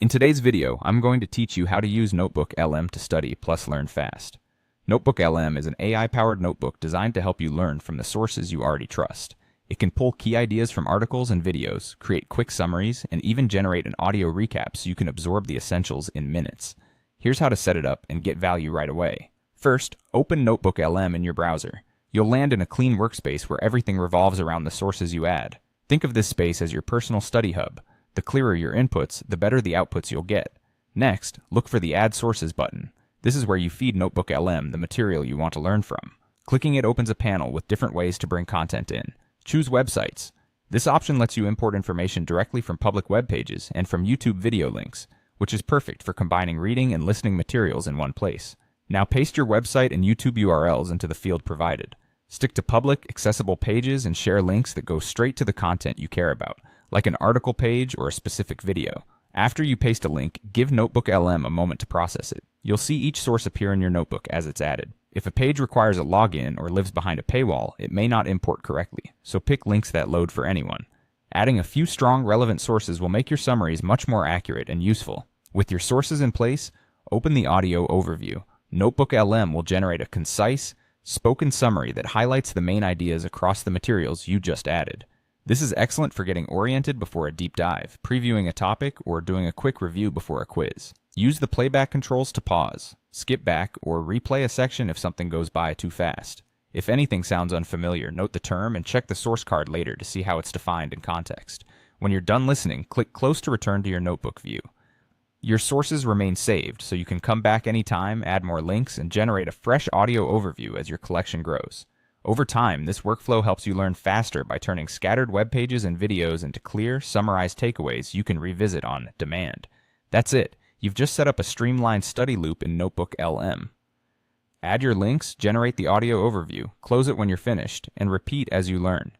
In today's video, I'm going to teach you how to use notebooklm to study plus learn fast. notebooklm is an AI-powered notebook designed to help you learn from the sources you already trust. It can pull key ideas from articles and videos, create quick summaries, and even generate an audio recap so you can absorb the essentials in minutes. Here's how to set it up and get value right away. First, open notebooklm in your browser. You'll land in a clean workspace where everything revolves around the sources you add. Think of this space as your personal study hub. The clearer your inputs, the better the outputs you'll get. Next, look for the Add Sources button. This is where you feed notebooklm the material you want to learn from. Clicking it opens a panel with different ways to bring content in. Choose websites. This option lets you import information directly from public web pages and from YouTube video links, which is perfect for combining reading and listening materials in one place. Now paste your website and YouTube URLs into the field provided. Stick to public, accessible pages and share links that go straight to the content you care about, like an article page or a specific video. After you paste a link, give notebooklm a moment to process it. You'll see each source appear in your notebook as it's added. If a page requires a login or lives behind a paywall, it may not import correctly, so pick links that load for anyone. Adding a few strong, relevant sources will make your summaries much more accurate and useful. With your sources in place, open the audio overview. notebooklm will generate a concise, spoken summary that highlights the main ideas across the materials you just added. This is excellent for getting oriented before a deep dive, previewing a topic, or doing a quick review before a quiz. Use the playback controls to pause, skip back, or replay a section if something goes by too fast. If anything sounds unfamiliar, note the term and check the source card later to see how it's defined in context. When you're done listening, click close to return to your notebook view. Your sources remain saved, so you can come back anytime, add more links, and generate a fresh audio overview as your collection grows. Over time, this workflow helps you learn faster by turning scattered web pages and videos into clear, summarized takeaways you can revisit on demand. That's it. You've just set up a streamlined study loop in notebooklm. Add your links, generate the audio overview, close it when you're finished, and repeat as you learn.